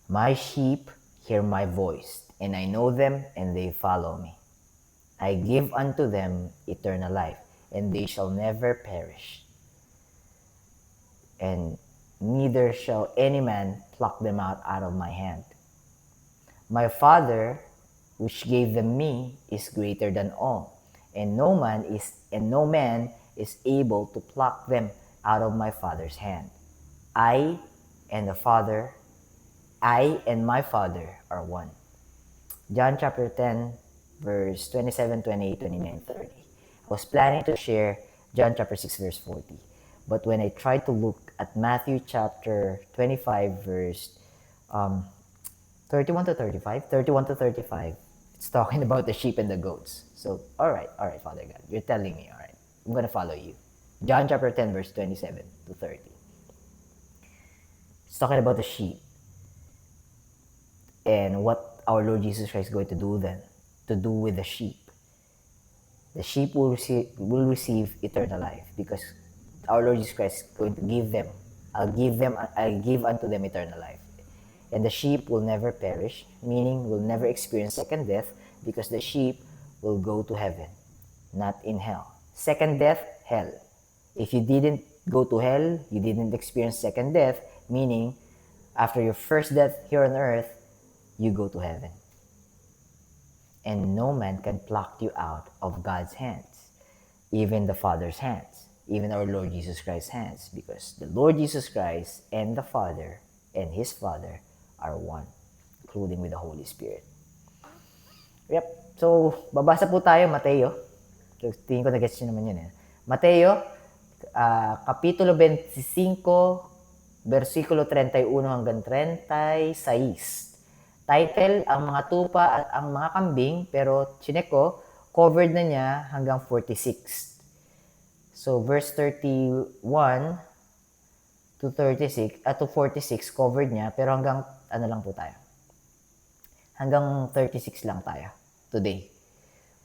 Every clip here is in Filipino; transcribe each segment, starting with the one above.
My sheep hear my voice, and I know them, and they follow me. I give unto them eternal life, and they shall never perish, and neither shall any man pluck them out of my hand. My Father, which gave them me, is greater than all, and no man is able to pluck them out of my Father's hand. I and the Father, I and my Father are one. John chapter 10, verse 27, 28, 29, 30. I was planning to share John chapter 6, verse 40. But when I tried to look at Matthew chapter 25, verse 31 to 35, it's talking about the sheep and the goats. So, all right, Father God, you're telling me, all right, I'm going to follow you. John chapter 10, verse 27 to 30. It's talking about the sheep and what our Lord Jesus Christ is going to do then, to do with the sheep. The sheep will receive eternal life because our Lord Jesus Christ is going to give them. I'll give unto them eternal life. And the sheep will never perish, meaning will never experience second death because the sheep will go to heaven, not in hell. Second death, hell. If you didn't go to hell, you didn't experience second death, meaning after your first death here on earth, you go to heaven. And no man can pluck you out of God's hands, even the Father's hands, even our Lord Jesus Christ's hands, because the Lord Jesus Christ and the Father and His Father are one, including with the Holy Spirit. Yep. So, babasa po tayo, Mateo. So, tingin ko na-gets nyo naman yun eh. Mateo, Kapitulo 25, versikulo 31 hanggang 36. Title, ang mga tupa at ang mga kambing, pero chinek ko, covered na niya hanggang 46. So, verse 31 to 36, to 46, covered niya, pero hanggang, ano lang po tayo? Hanggang 36 lang tayo, today.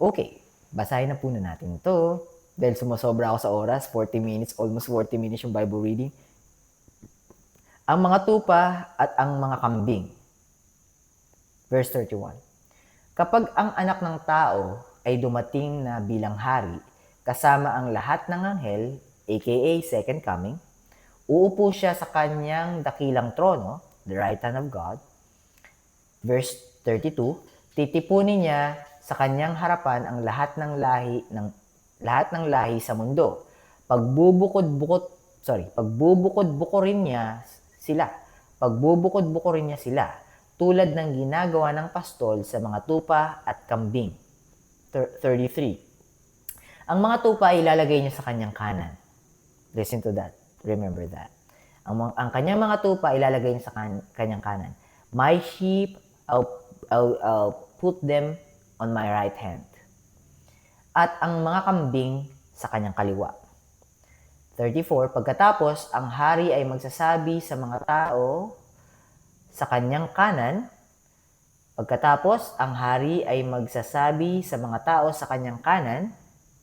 Okay, basahin na po na natin ito. Dahil sumasobra ako sa oras, 40 minutes, almost 40 minutes yung Bible reading. Ang mga tupa at ang mga kambing. Verse 31. Kapag ang anak ng tao ay dumating na bilang hari, kasama ang lahat ng anghel, aka second coming, uupo siya sa kanyang dakilang trono, the right hand of God. Verse 32, titipunin niya sa kanyang harapan ang lahat ng lahi sa mundo. Pagbubukod-bukurin niya sila tulad ng ginagawa ng pastol sa mga tupa at kambing. 33. Ang mga tupa ay ilalagay niya sa kanyang kanan. Listen to that. Remember that. Ang kanyang mga tupa ay ilalagay niya sa kanyang kanan. My sheep, I'll put them on my right hand. At ang mga kambing sa kanyang kaliwa. 34. Pagkatapos, ang hari ay magsasabi sa mga tao sa kanyang kanan.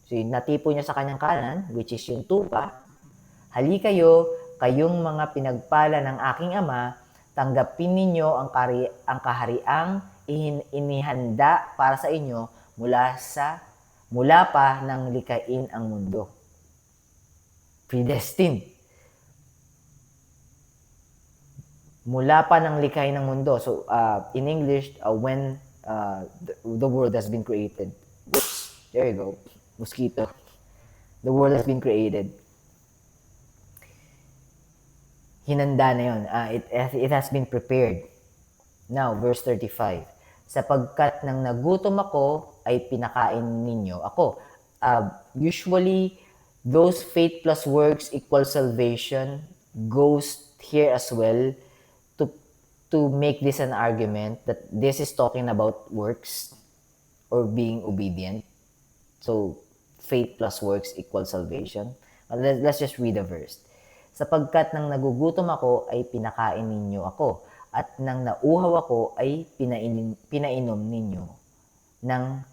So, natipo niya sa kanyang kanan, which is yung tupa. Halikayo, kayong mga pinagpala ng aking ama, tanggapin ninyo ang kahariang inihanda para sa inyo mula pa nang likhain ang mundo. Predestined. Mula pa nang likhain ng mundo. So, in English, when the world has been created. Oops, there you go. Mosquito. The world has been created. Hinanda na yun. It has been prepared. Now, verse 35. Sapagkat nang nagutom ako, ay pinakain ninyo ako. Usually, those faith plus works equal salvation goes here as well to make this an argument that this is talking about works or being obedient. So, faith plus works equal salvation. Let's just read the verse. Sapagkat nang nagugutom ako, ay pinakain ninyo ako. At nang nauhaw ako, ay pinainom ninyo. Nang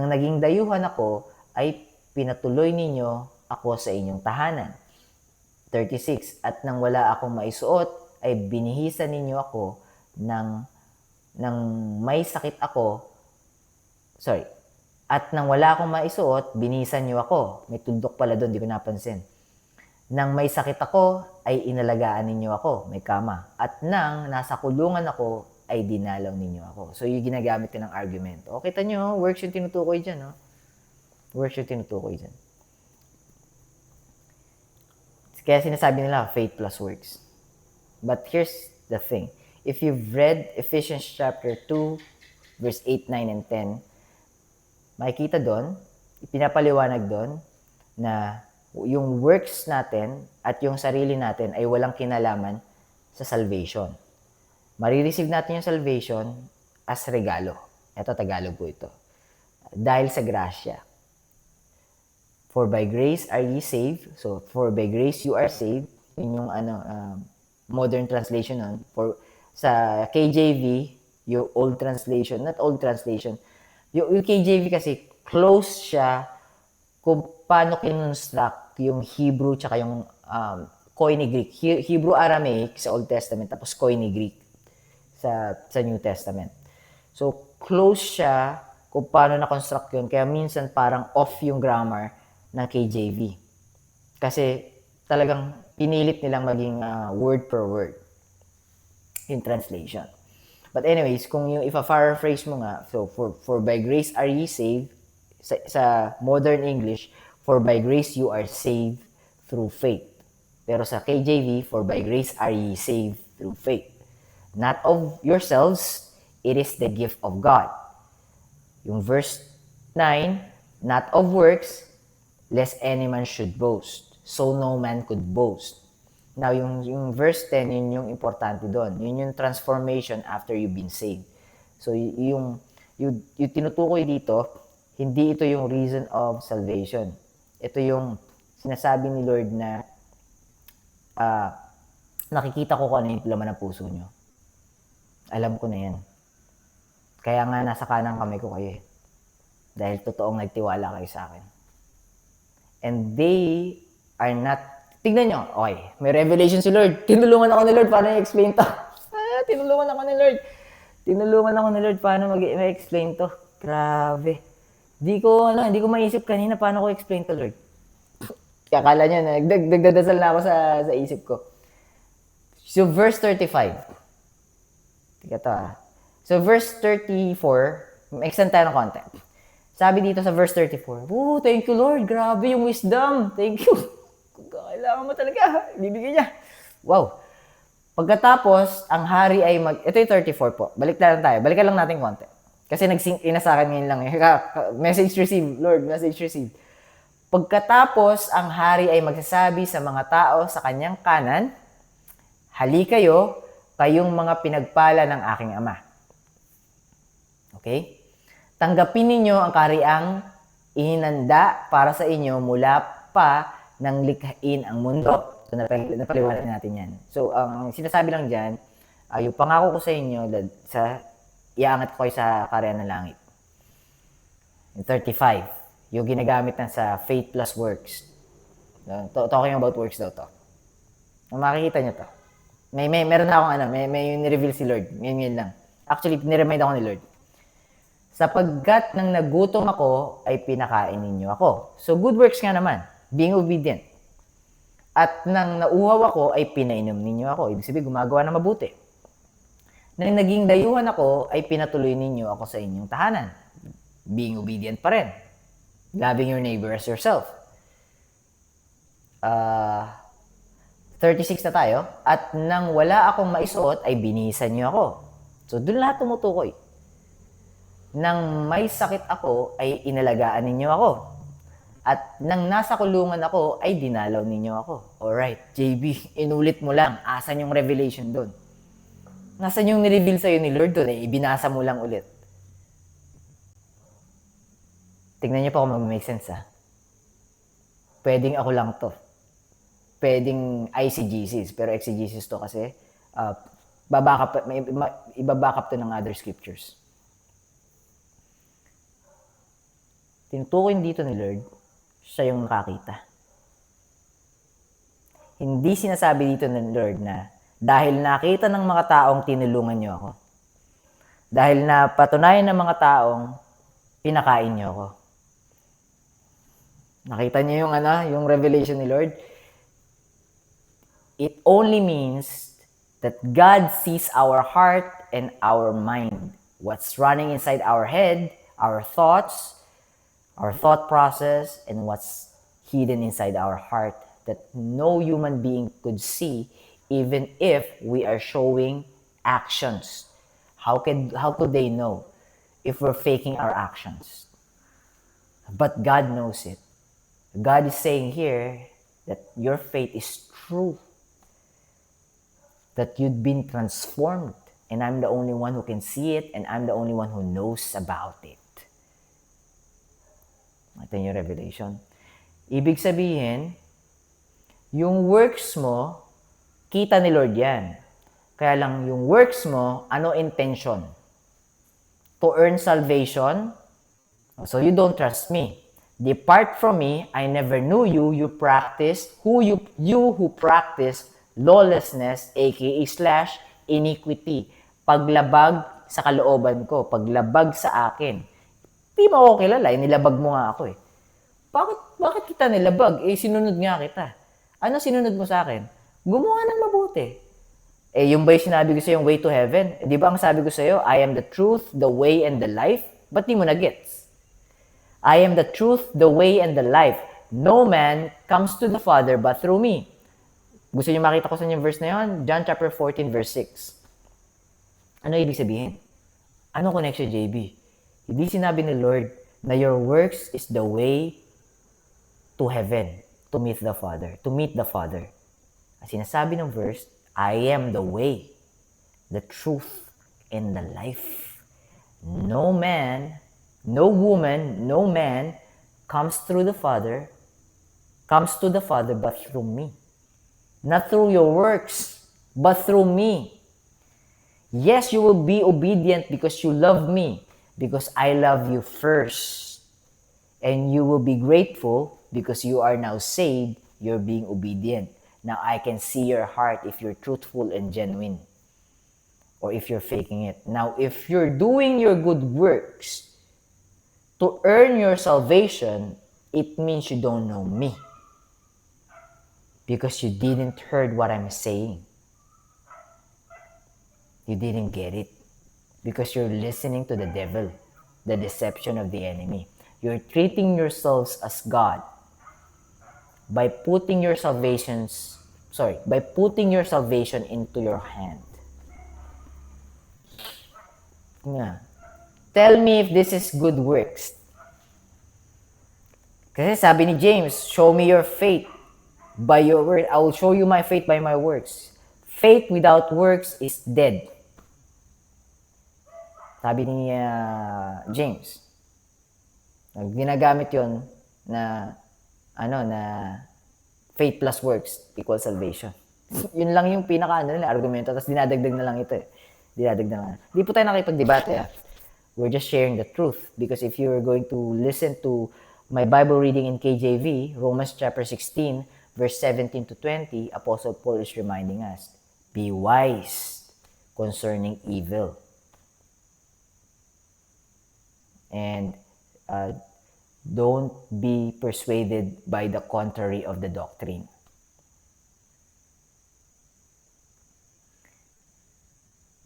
naging dayuhan ako, ay pinatuloy ninyo ako sa inyong tahanan. 36. At nang wala akong maisuot, ay binihisan ninyo ako ng may sakit ako, at nang wala akong maisuot, binihisan niyo ako. May tundok pala doon, di ko napansin. Nang may sakit ako, ay inalagaan ninyo ako, may kama. At nang nasa kulungan ako, ay dinalaw ninyo ako. So, yung ginagamit ko ng argument. O, kita nyo, works yung tinutukoy dyan. No? Works yung tinutukoy dyan. Kaya sinasabi nila, faith plus works. But here's the thing. If you've read Ephesians chapter 2, verse 8, 9, and 10, makikita doon, pinapaliwanag doon, na yung works natin at yung sarili natin ay walang kinalaman sa salvation. Marireceive natin yung salvation as regalo. Ito, Tagalog po ito. Dahil sa grasya. For by grace are ye saved. So, for by grace you are saved. Yun yung modern translation nun. For, sa KJV, yung old translation, not old translation, yung KJV kasi close siya kung paano kinonstruct yung Hebrew tsaka yung Koine Greek. Hebrew Aramaic sa Old Testament, tapos Koine Greek sa New Testament. So, close siya kung paano na-construct yun. Kaya minsan parang off yung grammar ng KJV. Kasi talagang pinilit nilang maging word per word in translation. But anyways, kung yung ipa-paraphrase mo nga, so for by grace are ye saved, sa modern English, for by grace you are saved through faith. Pero sa KJV, for by grace are ye saved through faith. Not of yourselves, it is the gift of God. Yung verse 9, not of works, lest any man should boast. So no man could boast. Now, yung verse 10, yun yung importante doon. Yun yung transformation after you've been saved. So, yung tinutukoy dito, hindi ito yung reason of salvation. Ito yung sinasabi ni Lord na nakikita ko kung ano yung laman ng puso nyo. Alam ko na yan. Kaya nga nasa kanang kamay ko kayo eh. Dahil totoong nagtiwala kayo sa akin. And they are not, tignan nyo, okay, may revelation si Lord. Tinulungan ako ni Lord paano i-explain to. Tinulungan ako ni Lord paano mag-explain to. Grabe. Hindi ko maisip kanina paano ko explain to, Lord. Akala nyo, nagdadasal na ako sa isip ko. So, verse 35. Tika to So, verse 34, extend tayo ng konti. Sabi dito sa verse 34, oh, thank you, Lord. Grabe yung wisdom. Thank you. Kung kailangan mo talaga, bibigyan niya. Wow. Pagkatapos, ang hari ay ito yung 34 po. Balikan lang natin konti. Kasi nag-sync in na sa akin ngayon lang. Message received, Lord, message received. Pagkatapos, ang hari ay magsasabi sa mga tao sa kanyang kanan, hali kayo, kayong mga pinagpala ng aking ama. Okay? Tanggapin ninyo ang kahariang ihinanda para sa inyo mula pa nang likhain ang mundo. So, napaliwanag natin yan. So, ang sinasabi lang dyan, yung pangako ko sa inyo, iaangat ko kayo sa kaharian ng langit. Yung 35, yung ginagamit na sa faith plus works. Talking about works daw to. Makikita nyo to. Meron na akong may ni-reveal si Lord. Ngayon lang. Actually, niremind ako ni Lord. Sapagkat nang nagutom ako, ay pinakain ninyo ako. So, good works nga naman. Being obedient. At nang nauhaw ako, ay pinainom ninyo ako. Ibig sabihin, gumagawa na mabuti. Nang naging dayuhan ako, ay pinatuloy ninyo ako sa inyong tahanan. Being obedient pa rin. Loving your neighbor as yourself. 36 na tayo. At nang wala akong maisuot, ay binihisan niyo ako. So, doon lahat tumutukoy. Nang may sakit ako, ay inalagaan ninyo ako. At nang nasa kulungan ako, ay dinalaw ninyo ako. Alright, JB, inulit mo lang. Asan yung revelation doon? Nasaan yung nireveal sa'yo ni Lord doon? Ibinasa mo lang ulit. Tignan niyo pa kung mag-make sense ha. Pwedeng ako lang to. Pwedeng ICGCs, pero exegesis to kasi ibabackup to ng other scriptures. Tinutukoy dito ni Lord, siya yung nakakita. Hindi sinasabi dito ng Lord na Dahil nakita ng mga taong tinulungan niyo ako. Dahil napatunayan ng mga taong pinakain niyo ako. Nakita niyo yung revelation ni Lord? It only means that God sees our heart and our mind. What's running inside our head, our thoughts, our thought process, and what's hidden inside our heart that no human being could see even if we are showing actions. How could they know if we're faking our actions? But God knows it. God is saying here that your faith is true. That you've been transformed. And I'm the only one who can see it, and I'm the only one who knows about it. Ito yung revelation. Ibig sabihin, yung works mo, kita ni Lord yan. Kaya lang yung works mo, ano intention? To earn salvation? So you don't trust me. Depart from me, I never knew you. You who practice lawlessness, aka / iniquity. Paglabag sa kalooban ko, paglabag sa akin. Di mo ako kilala, nilabag mo nga ako eh. Bakit kita nilabag? Sinunod nga kita. Ano sinunod mo sa akin? Gumawa ng mabuti. Yung ba yung sinabi ko sa'yo, yung way to heaven? Di ba ang sabi ko sa'yo, I am the truth, the way, and the life? Ba't di mo na-gets? I am the truth, the way, and the life. No man comes to the Father but through me. Gusto niyo makita ko sa inyo yung verse na yun? John chapter 14, verse 6. Ano ibig sabihin? Ano connection, JB? Hindi sinabi ni Lord na your works is the way to heaven, to meet the Father. As sinasabi ng verse, I am the way, the truth, and the life. No man, no woman, no man comes to the Father but through me. Not through your works, but through me. Yes, you will be obedient because you love me, because I love you first. And you will be grateful because you are now saved, you're being obedient. Now I can see your heart if you're truthful and genuine, or if you're faking it. Now, if you're doing your good works to earn your salvation, it means you don't know me. Because you didn't heard what I'm saying. You didn't get it. Because you're listening to the devil, the deception of the enemy. You're treating yourselves as God by putting your salvation into your hand. Yeah. Tell me if this is good works. Kasi sabi ni James, show me your faith by your word. I will show you my faith by my works. Faith without works is dead. Sabi ni James. Ginagamit yon na faith plus works equals salvation. Yun lang yung argumento, tapos dinadagdag na lang ito eh. Di po tayo nakipagdebate ah. We're just sharing the truth. Because if you're going to listen to my Bible reading in KJV, Romans chapter 16, verse 17 to 20, Apostle Paul is reminding us, be wise concerning evil. And don't be persuaded by the contrary of the doctrine.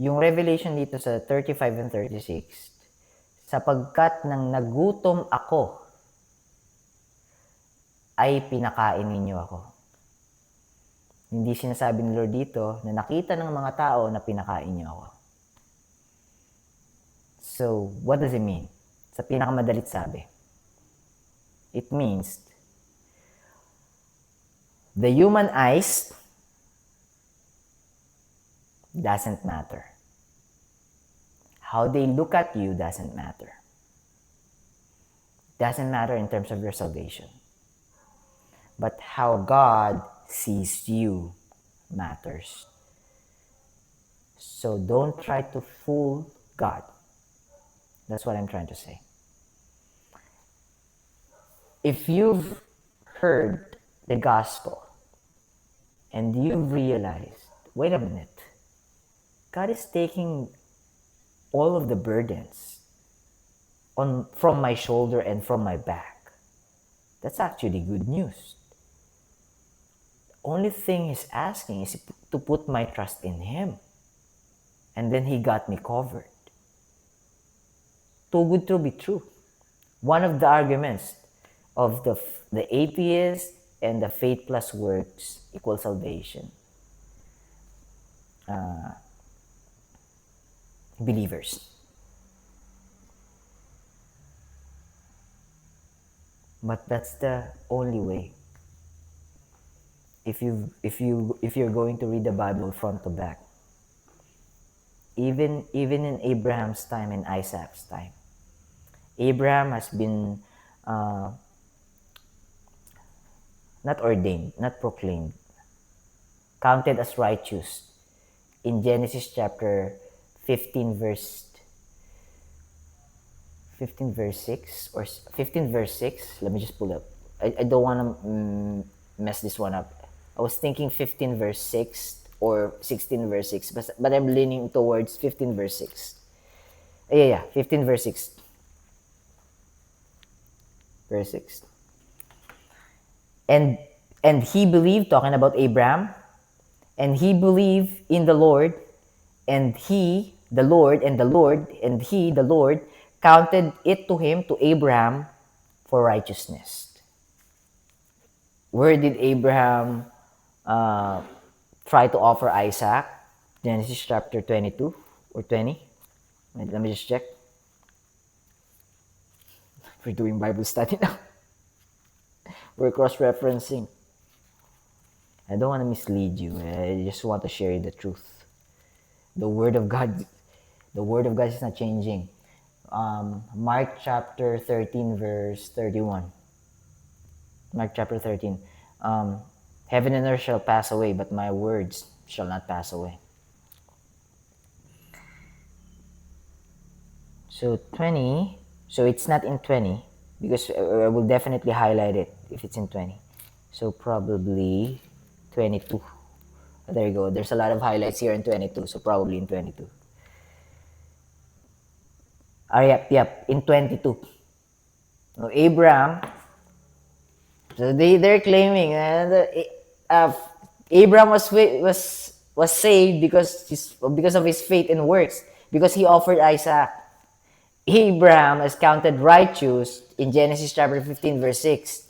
Yung revelation dito sa 35 and 36, sapagkat nang nagutom ako, ay pinakain ninyo ako. Hindi sinasabi ni Lord dito na nakita ng mga tao na pinakain niyo ako. So, what does it mean? Sa pinakamadalit sabi, it means the human eyes doesn't matter. How they look at you doesn't matter. Doesn't matter in terms of your salvation. But how God sees you matters. So don't try to fool God. That's what I'm trying to say. If you've heard the gospel and you've realized wait a minute. God is taking all of the burdens from my shoulder and from my back. That's actually good news. Only thing he's asking is to put my trust in him. And then he got me covered. Too good to be true. One of the arguments of the atheist and the faith plus works equal salvation believers. But that's the only way. If you're going to read the Bible front to back, even in Abraham's time and Isaac's time, Abraham has been not ordained, not proclaimed, counted as righteous in Genesis chapter 15 verse 6 or 15 verse 6. Let me just pull up. I don't want to mess this one up. I was thinking 15 verse 6 or 16 verse 6, but I'm leaning towards 15 verse 6. Yeah, 15 verse 6. Verse 6. And he believed, talking about Abraham, and he believed in the Lord, and he, the Lord, counted it to him, to Abraham, for righteousness. Where did Abraham try to offer Isaac? Genesis chapter 22 or 20. Let me just check. We're doing Bible study now. We're cross-referencing. I don't want to mislead you. I just want to share you the truth. The Word of God is not changing. Mark chapter 13 verse 31. Mark chapter 13. Heaven and earth shall pass away, but my words shall not pass away. So 20. So it's not in 20, because I will definitely highlight it if it's in 20. So probably 22. There you go. There's a lot of highlights here in 22, so probably in 22. Yep, in 22. Now, Abraham, so they're claiming Abraham was saved because of his faith and works, because he offered Isaac. Abraham is counted righteous in Genesis chapter 15 verse 6.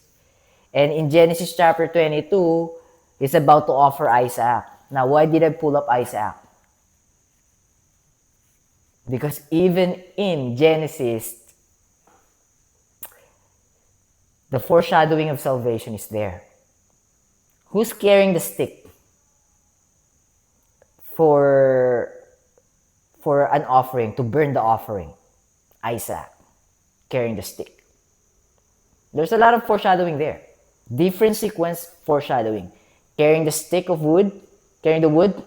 And in Genesis chapter 22, he's about to offer Isaac. Now, why did I pull up Isaac? Because even in Genesis, the foreshadowing of salvation is there. Who's carrying the stick for an offering, to burn the offering? Isaac, carrying the stick. There's a lot of foreshadowing there. Different sequence foreshadowing. Carrying the stick of wood, carrying the wood,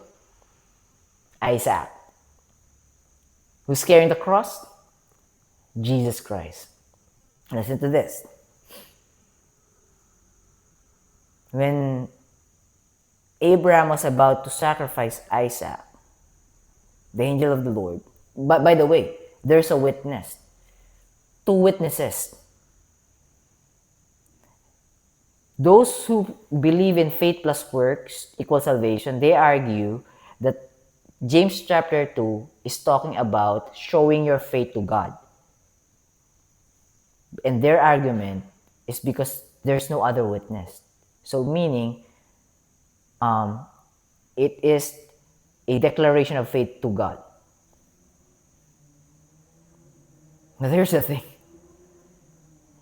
Isaac. Who's carrying the cross? Jesus Christ. Listen to this. When Abraham was about to sacrifice Isaac, the angel of the Lord, but by the way, there's a witness. 2 witnesses. Those who believe in faith plus works equal salvation, they argue that James chapter 2 is talking about showing your faith to God. And their argument is because there's no other witness. So meaning, it is a declaration of faith to God. Now there's the thing.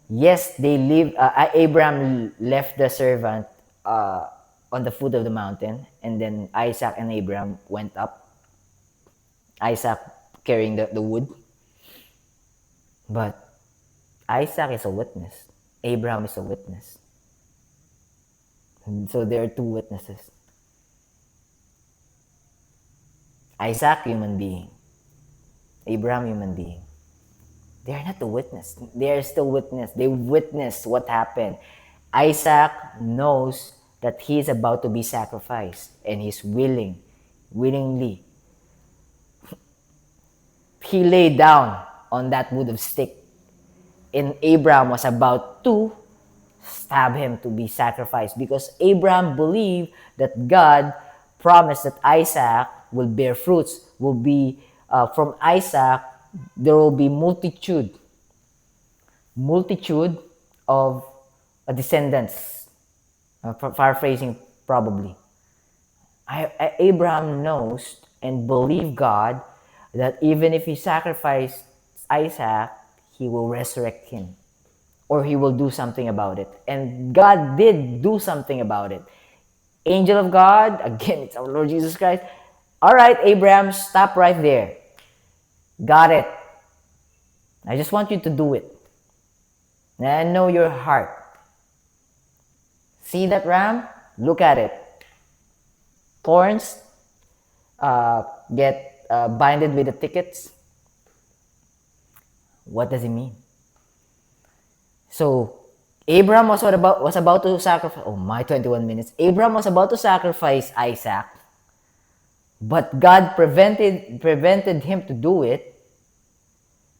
Yes, Abraham left the servant on the foot of the mountain, and then Isaac and Abraham went up. Isaac carrying the wood. But Isaac is a witness. Abraham is a witness. And so there are 2 witnesses. Isaac, human being. Abraham, human being. They are not the witness. They are still witness. They witness what happened. Isaac knows that he is about to be sacrificed, and he's willing. willingly. He lay down on that wood of stick. And Abraham was about to stab him to be sacrificed because Abraham believed that God promised that Isaac will bear fruits, will be from Isaac there will be multitude of descendants. Paraphrasing probably. Abraham knows and believed God that even if he sacrificed Isaac, he will resurrect him or he will do something about it. And God did do something about it. Angel of God, again, it's our Lord Jesus Christ. All right, Abraham, stop right there. Got it. I just want you to do it. And I know your heart. See that ram? Look at it. Thorns get binded with the tickets. What does it mean? So, Abraham was about to sacrifice. Oh my, 21 minutes. Abraham was about to sacrifice Isaac, but God prevented him to do it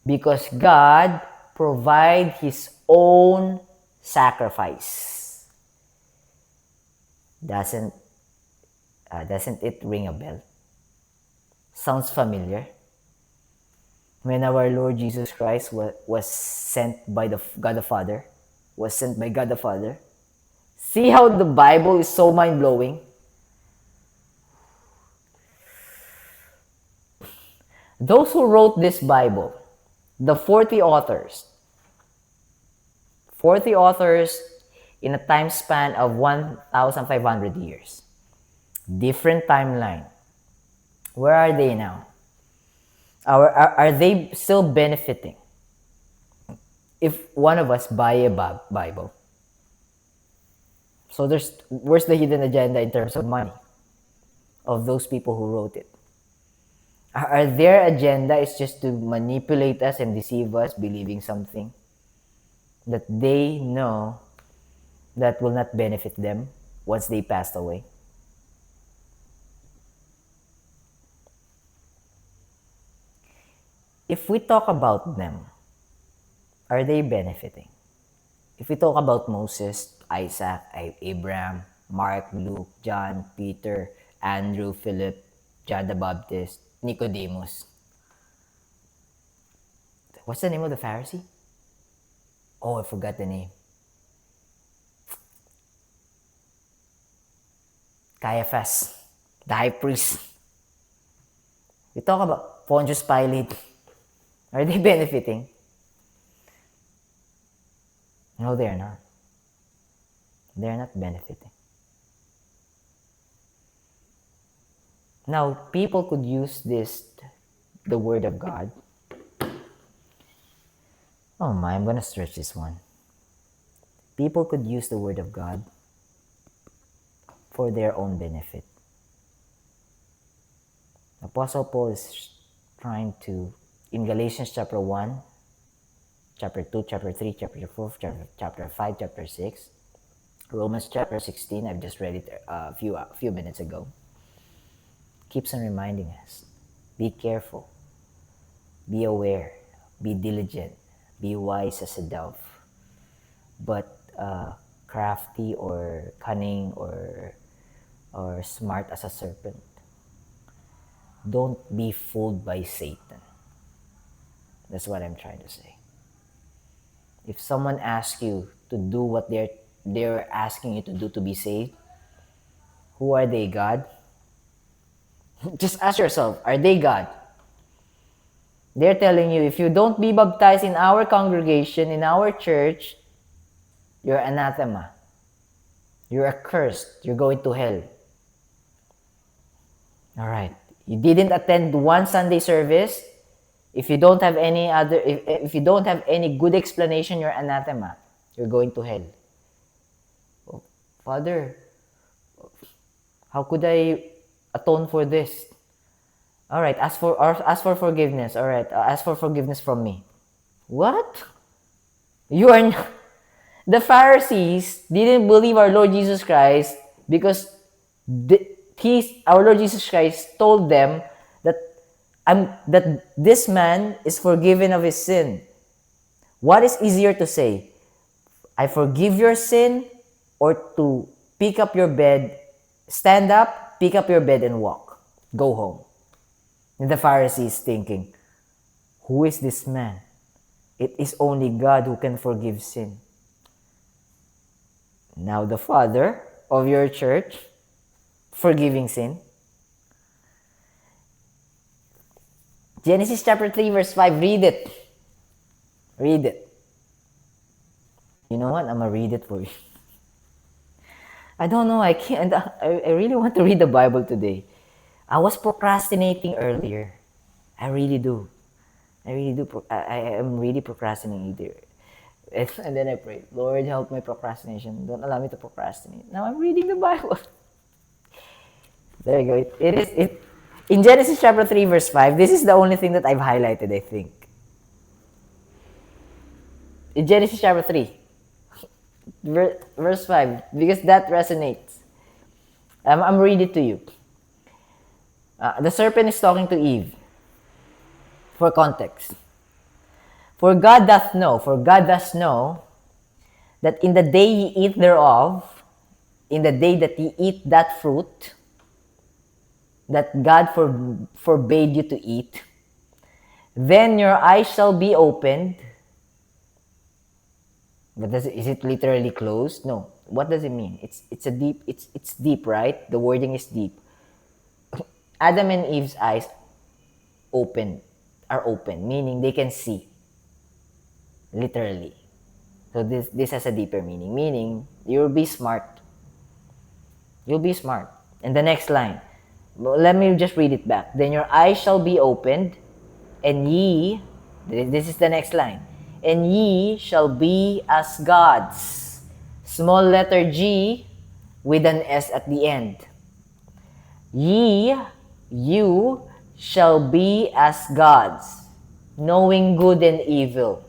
because God provided His own sacrifice. Doesn't it ring a bell? Sounds familiar. When our Lord Jesus Christ was sent by God the Father, See how the Bible is so mind-blowing? Those who wrote this Bible, the 40 authors in a time span of 1,500 years. Different timeline. Where are they now? Are they still benefiting if one of us buy a Bible? So where's the hidden agenda in terms of money of those people who wrote it? Are their agenda is just to manipulate us and deceive us believing something that they know that will not benefit them once they passed away? If we talk about them, are they benefiting? If we talk about Moses, Isaac, Abraham, Mark, Luke, John, Peter, Andrew, Philip, John the Baptist, Nicodemus. What's the name of the Pharisee? Oh, I forgot the name. Caiaphas, the high priest. We talk about Pontius Pilate. Are they benefiting? No, they are not. They are not benefiting. Now, people could use the Word of God. Oh my, I'm going to stretch this one. People could use the Word of God for their own benefit. Apostle Paul is trying to, in Galatians chapter 1, chapter 2, chapter 3, chapter 4, chapter 5, chapter 6, Romans chapter 16, I've just read it a few minutes ago, keeps on reminding us, be careful, be aware, be diligent, be wise as a dove, but crafty or cunning or smart as a serpent. Don't be fooled by Satan. That's what I'm trying to say. If someone asks you to do what they're asking you to do to be saved, who are they, God? Just ask yourself, are they God? They're telling you, if you don't be baptized in our congregation, in our church, you're anathema. You're accursed. You're going to hell. All right. You didn't attend one Sunday service. If you don't have if you don't have any good explanation, you're anathema. You're going to hell. Oh, Father, how could I atone for this? All right, ask for forgiveness. All right, ask for forgiveness from me. What? You are not. The Pharisees didn't believe our Lord Jesus Christ because Our Lord Jesus Christ told them that that this man is forgiven of his sin. What is easier to say? I forgive your sin, or to pick up your bed, stand up, pick up your bed and walk. Go home. And the Pharisees thinking, who is this man? It is only God who can forgive sin. Now the Father of your church, forgiving sin. Genesis chapter 3 verse 5, read it. Read it. You know what? I'm going to read it for you. I don't know. I can't. I really want to read the Bible today. I was procrastinating earlier. I really do. I really do. I am really procrastinating. And then I pray, Lord, help my procrastination. Don't allow me to procrastinate. Now I'm reading the Bible. There you go. In Genesis chapter 3, verse 5, this is the only thing that I've highlighted, I think. In Genesis chapter 3, verse 5, because that resonates. I'm reading it to you. The serpent is talking to Eve. For context. For God doth know that in the day ye eat thereof, in the day that ye eat that fruit, that God forbade you to eat, then your eyes shall be opened. But is it literally closed? No. What does it mean? It's deep, right? The wording is deep. Adam and Eve's eyes are open, meaning they can see. Literally. So this has a deeper meaning. Meaning, you'll be smart. You'll be smart. And the next line, let me just read it back. Then your eyes shall be opened, and ye, this is the next line, and ye shall be as gods. Small letter G with an S at the end. You shall be as gods, knowing good and evil.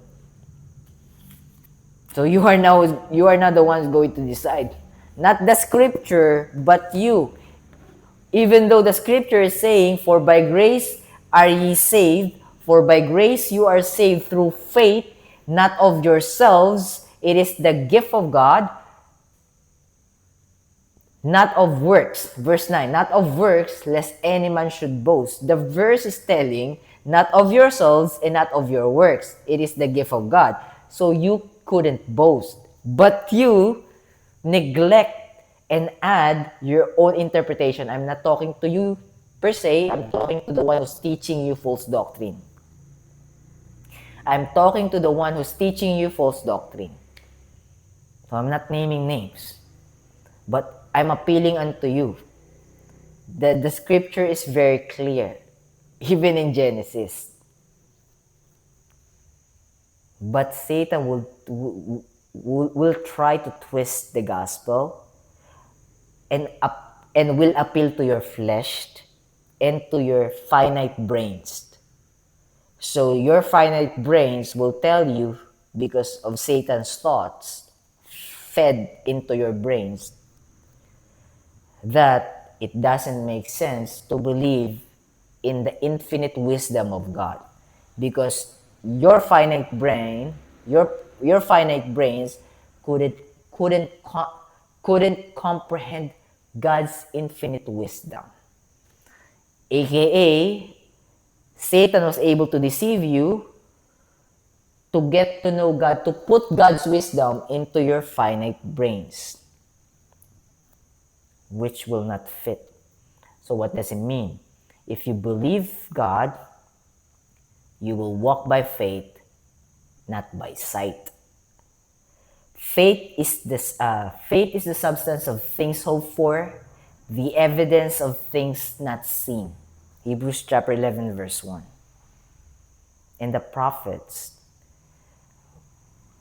So you are now the ones going to decide. Not the scripture, but you. Even though the scripture is saying, for by grace are ye saved, for by grace you are saved through faith, not of yourselves. It is the gift of God, not of works. Verse 9, not of works, lest any man should boast. The verse is telling, not of yourselves and not of your works. It is the gift of God. So you couldn't boast. But you neglect and add your own interpretation. I'm not talking to you per se. I'm talking to the one who's teaching you false doctrine. I'm talking to the one who's teaching you false doctrine. So I'm not naming names. But I'm appealing unto you. The scripture is very clear. Even in Genesis. But Satan will try to twist the gospel and will appeal to your flesh and to your finite brains. So your finite brains will tell you, because of Satan's thoughts fed into your brains, that it doesn't make sense to believe in the infinite wisdom of God, because your finite brains couldn't comprehend God's infinite wisdom. AKA, Satan was able to deceive you to get to know God, to put God's wisdom into your finite brains, which will not fit. So what does it mean? If you believe God, you will walk by faith, not by sight. Faith is the substance of things hoped for, the evidence of things not seen. Hebrews chapter 11 verse 1. And the prophets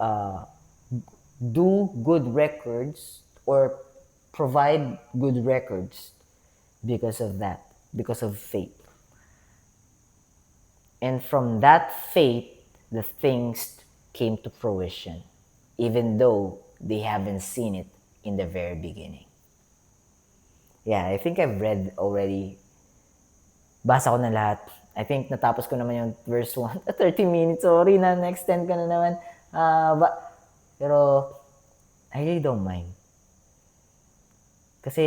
do good records, or provide good records, because of that, because of faith. And from that faith, the things came to fruition, even though they haven't seen it in the very beginning. Yeah, I think I've read already. Basa ko na lahat. I think natapos ko naman yung verse 1. 30 minutes. Sorry na, na-extend ka na naman. Pero, I really don't mind. Kasi,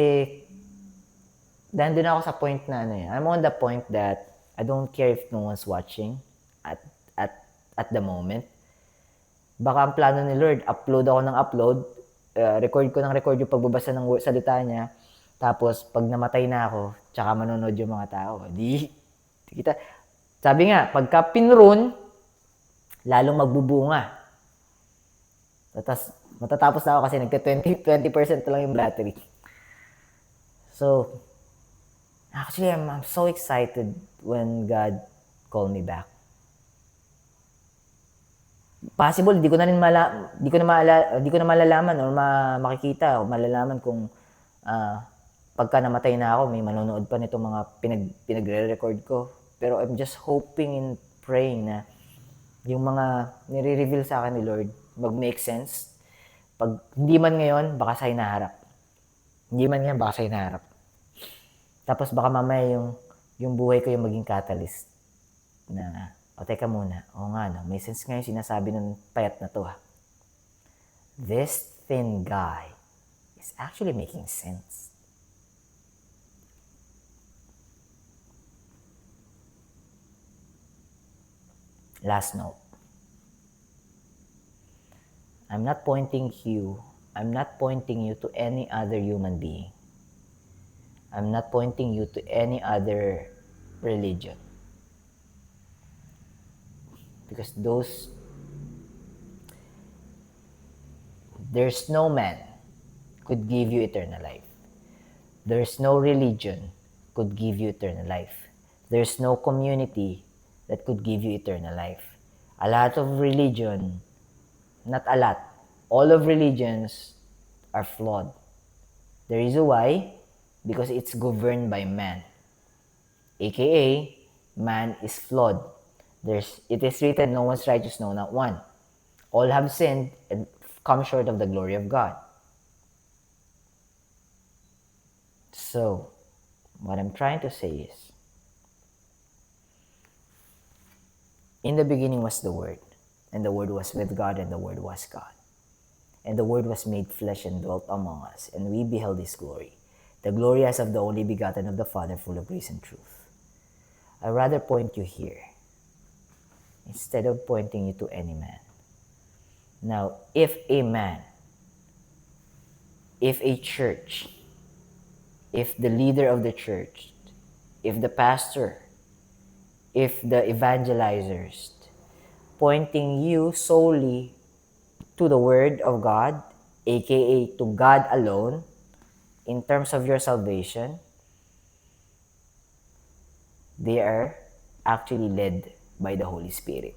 nandun ako sa point na ano eh. I'm on the point that I don't care if no one's watching at at at the moment. Baka ang plano ni Lord, upload ako ng upload, record ko ng record yung pagbabasa ng salita niya, tapos pag namatay na ako, tsaka manonood yung mga tao. Di kita. Sabi nga, pagka pinrun, lalong magbubunga. Tapos, matatapos na ako kasi nagka 20% lang yung battery. So, actually, I'm so excited when God called me back. Possible, di ko na malalaman or makikita o malalaman kung pagka namatay na ako, may manonood pa nitong mga pinagre-record ko. Pero I'm just hoping and praying na yung mga nire-reveal sa akin ni Lord mag-make sense. Pag hindi man ngayon, baka sa hinaharap. Hindi man ngayon, baka sa hinaharap. Tapos baka mamaya yung buhay ko yung maging catalyst na, teka muna, nga no, may sense nga yung sinasabi ng payat na to ha. This thin guy is actually making sense. Last note. I'm not pointing you to any other human being. I'm not pointing you to any other religion. Because there's no man could give you eternal life. There's no religion could give you eternal life. There's no community that could give you eternal life. A lot of religion, not a lot, all of religions are flawed. The reason why? Because it's governed by man. AKA, man is flawed. It is written, no one's righteous, no, not one. All have sinned and come short of the glory of God. So, what I'm trying to say is, in the beginning was the Word, and the Word was with God, and the Word was God. And the Word was made flesh and dwelt among us, and we beheld His glory, the glory as of the only begotten of the Father, full of grace and truth. I rather point you here, instead of pointing you to any man. Now, if a man, if a church, if the leader of the church, if the pastor, if the evangelizers, pointing you solely to the Word of God, aka to God alone, in terms of your salvation, they are actually led by the Holy Spirit.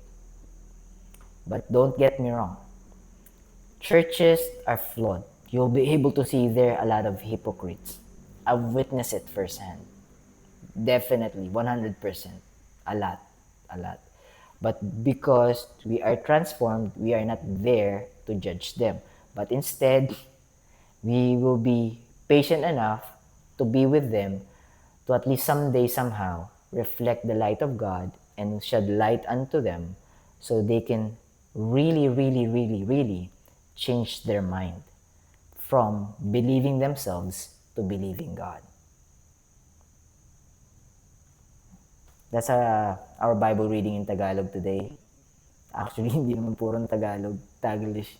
But don't get me wrong, churches are flawed. You'll be able to see there a lot of hypocrites. I've witnessed it firsthand. Definitely, 100%. A lot. But because we are transformed, we are not there to judge them. But instead, we will be patient enough to be with them to at least someday, somehow, reflect the light of God and shed light unto them so they can really, really, really, really change their mind from believing themselves to believing God. That's our Bible reading in Tagalog today. Actually, hindi naman puro Tagalog, Taglish.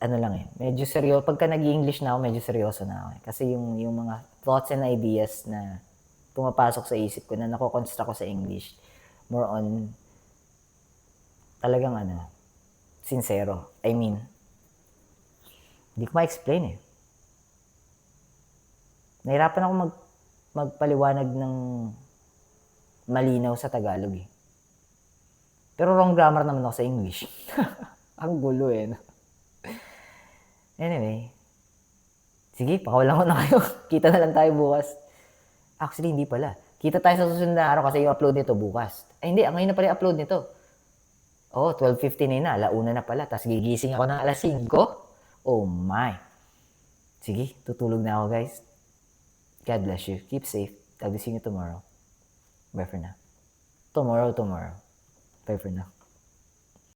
Ano lang eh, medyo seryoso. Pagka nag-English na ako, medyo seryoso na ako eh. Kasi yung mga thoughts and ideas na pumapasok sa isip ko, na nako-construct ko sa English, more on talagang sincero. I mean, hindi ko ma-explain eh. Nahirapan ako magpaliwanag ng malinaw sa Tagalog eh. Pero wrong grammar naman ako sa English. Ang gulo eh. Anyway, sige, pakawalan ko na kayo. Kita na lang tayo bukas. Actually, hindi pala. Kita tayo sa susunod na araw kasi yung upload nito bukas. Ay hindi, ngayon na pala yung upload nito. 12:59 na, alauna na pala. Tapos gigising ako ng alas 5. Oh my. Sige, tutulog na ako, guys. God bless you. Keep safe. I'll be seeing you tomorrow. Bye for now. Tomorrow. Bye for now.